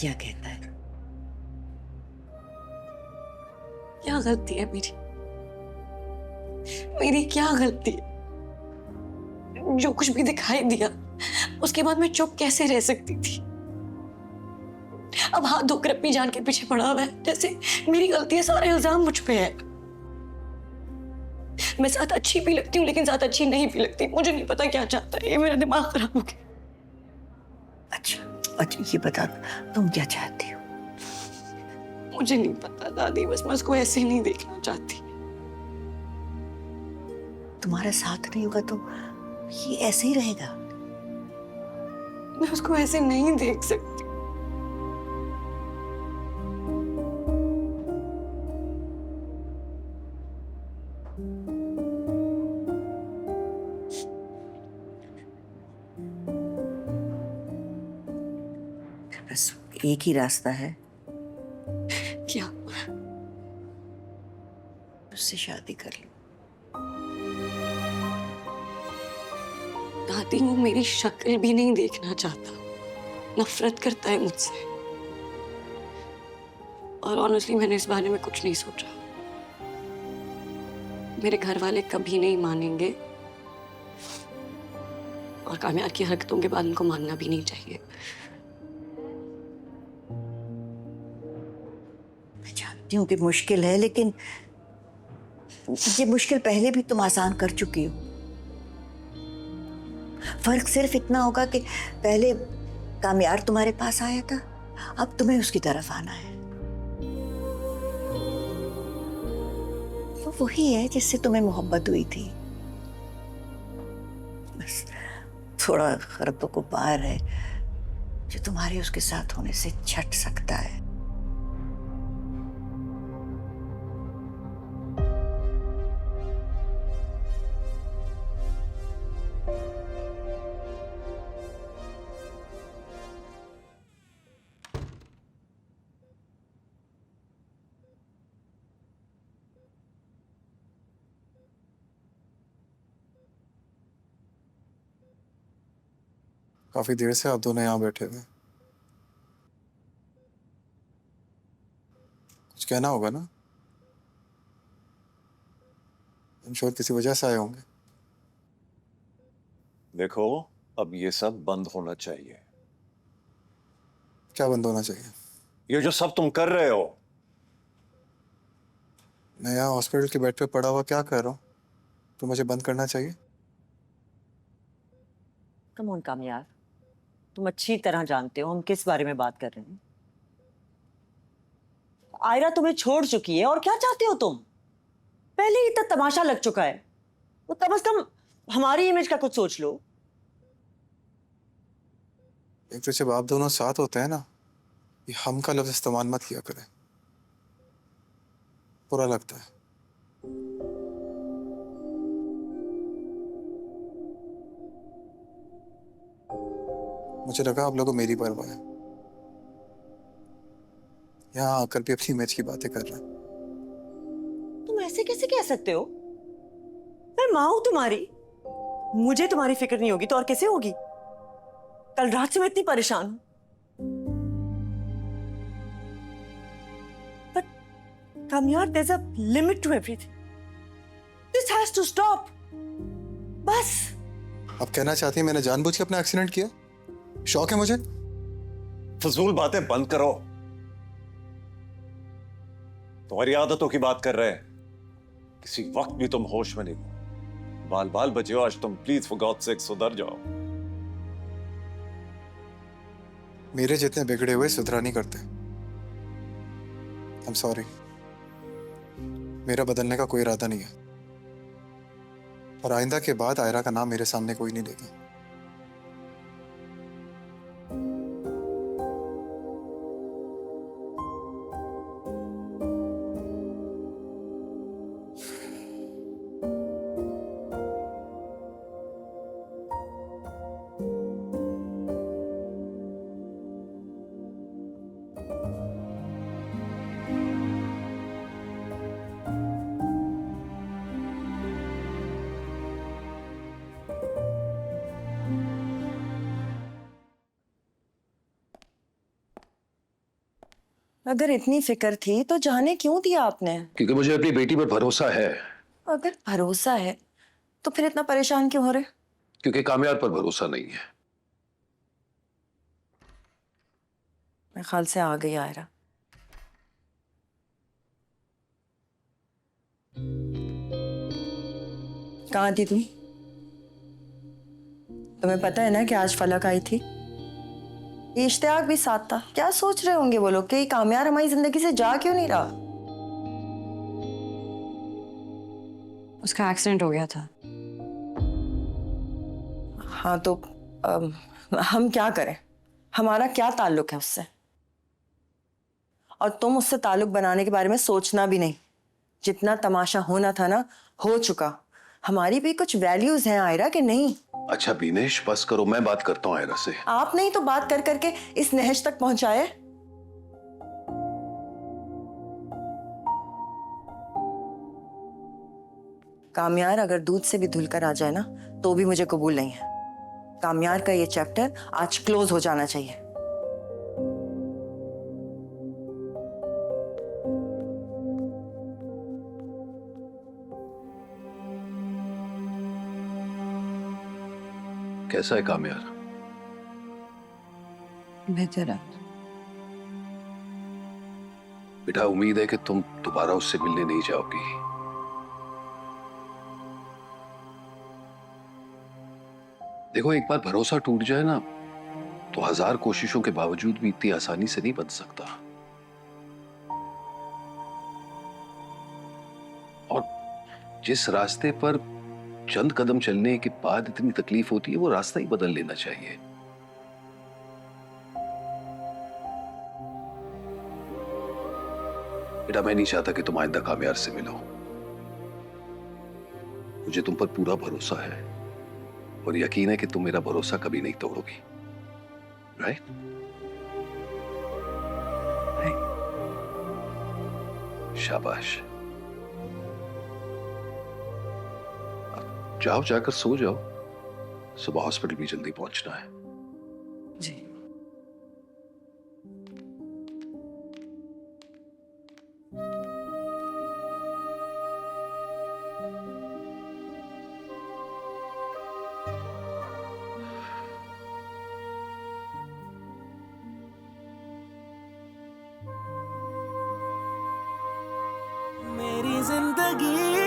क्या कहता है? क्या गलती है मेरी? मेरी क्या गलती है? जो कुछ भी दिखाई दिया उसके बाद मैं चुप कैसे रह सकती थी? अब हाथ धोकर अपनी जान के पीछे पड़ा हुआ है, जैसे मेरी गलती है, सारे इल्जाम मुझ पे है। मैं साथ अच्छी भी लगती हूँ लेकिन साथ अच्छी नहीं भी लगती। मुझे नहीं पता क्या चाहता है, ये मेरा दिमाग खराब हो गया। अच्छा ये बता, तुम क्या चाहती हो? मुझे नहीं पता दादी, बस मैं उसको ऐसे नहीं देखना चाहती। तुम्हारा साथ नहीं होगा तो ये ऐसे ही रहेगा। मैं उसको ऐसे नहीं देख सकती। बस एक ही रास्ता है, क्या? उससे शादी कर लो। दादी वो मेरी शक्ल भी नहीं देखना चाहता, नफरत करता है मुझसे। और ऑनेस्टली मैंने इस बारे में कुछ नहीं सोचा। मेरे घर वाले कभी नहीं मानेंगे और कामयाब की हरकतों के बाद उनको मानना भी नहीं चाहिए। मैं जानती हूँ कि मुश्किल है, लेकिन ये मुश्किल पहले भी तुम आसान कर चुकी हो। फर्क सिर्फ इतना होगा कि पहले कामयार तुम्हारे पास आया था, अब तुम्हें उसकी तरफ आना है। वो वही है जिससे तुम्हें मोहब्बत हुई थी, बस थोड़ा खरबों को पार है जो तुम्हारे उसके साथ होने से छट सकता है। काफी देर से आप दोनों यहाँ बैठे हुए, कुछ कहना होगा ना? इंश्योर किसी वजह से आए होंगे। देखो, अब ये सब बंद होना चाहिए। क्या बंद होना चाहिए? ये जो सब तुम कर रहे हो। मैं यहाँ हॉस्पिटल के बेड पे पड़ा हुआ क्या कर रहा हूँ तो मुझे बंद करना चाहिए? कम ऑन कामयार, तुम अच्छी तरह जानते हो हम किस बारे में बात कर रहे हैं। आयरा तुम्हें छोड़ चुकी है और क्या चाहते हो तुम? पहले ही इतना तमाशा लग चुका है, तो कम से कम हमारी इमेज का कुछ सोच लो। एक तो जब आप दोनों साथ होते हैं ना, ये हम का लफ्ज इस्तेमाल मत किया करें, बुरा लगता है। मुझे लगा आप लोगों को मेरी परवाह है, यहाँ आकर भी अपनी इमेज की बातें कर रहे हैं। तुम ऐसे कैसे कह सकते हो? मैं माँ हूं तुम्हारी, मुझे तुम्हारी फिक्र नहीं होगी तो और कैसे होगी? कल रात से मैं इतनी परेशान हूं। But कामयार, there's a limit to everything. This has to stop. बस। आप कहना चाहती हैं मैंने जानबूझ के अपना एक्सीडेंट किया? शौक है मुझे? फजूल बातें बंद करो। तुम्हारी आदतों की बात कर रहे हैं। किसी वक्त भी तुम होश में नहीं हो। बाल बाल बचे हो आज तुम, प्लीज फॉर गॉड सेक सुधर जाओ। मेरे जितने बिगड़े हुए सुधरा नहीं करते। I'm sorry, मेरा बदलने का कोई इरादा नहीं है और आइंदा के बाद आयरा का नाम मेरे सामने कोई नहीं लेगा। अगर इतनी फिक्र थी तो जाने क्यों दिया आपने? क्योंकि मुझे अपनी बेटी पर भरोसा है। अगर भरोसा है तो फिर इतना परेशान क्यों हो रहे? क्योंकि कामयाब पर भरोसा नहीं है। मेरे ख्याल से आ गई आयरा। कहाँ थी तुम? तुम्हें पता है ना कि आज फलक आई थी? इश्तियाक भी साथ था। क्या सोच रहे होंगे वो लोग कि कामयाब हमारी जिंदगी से जा क्यों नहीं रहा? उसका एक्सीडेंट हो गया था। हाँ तो हम क्या करें? हमारा क्या ताल्लुक है उससे? और तुम उससे ताल्लुक बनाने के बारे में सोचना भी नहीं। जितना तमाशा होना था ना, हो चुका। हमारी भी कुछ वैल्यूज हैं आयरा कि नहीं? अच्छा बीनेश बस करो, मैं बात करता हूँ आयरा से। आप नहीं तो बात कर करके इस नहज तक पहुंचाए। कामयार अगर दूध से भी धुलकर आ जाए ना तो भी मुझे कबूल नहीं है। कामयार का ये चैप्टर आज क्लोज हो जाना चाहिए। कैसा है कामयाब? बेहतर है। बेटा उम्मीद है कि तुम दोबारा उससे मिलने नहीं जाओगी। देखो एक बार भरोसा टूट जाए ना तो 1000 कोशिशों के बावजूद भी इतनी आसानी से नहीं बन सकता। और जिस रास्ते पर चंद कदम चलने के बाद इतनी तकलीफ होती है वो रास्ता ही बदल लेना चाहिए। बेटा मैं नहीं चाहता कि तुम आइंदा कामयाब से मिलो। मुझे तुम पर पूरा भरोसा है और यकीन है कि तुम मेरा भरोसा कभी नहीं तोड़ोगी। राइट? शाबाश। जाओ जाकर सो जाओ, सुबह हॉस्पिटल भी जल्दी पहुंचना है। जी। मेरी जिंदगी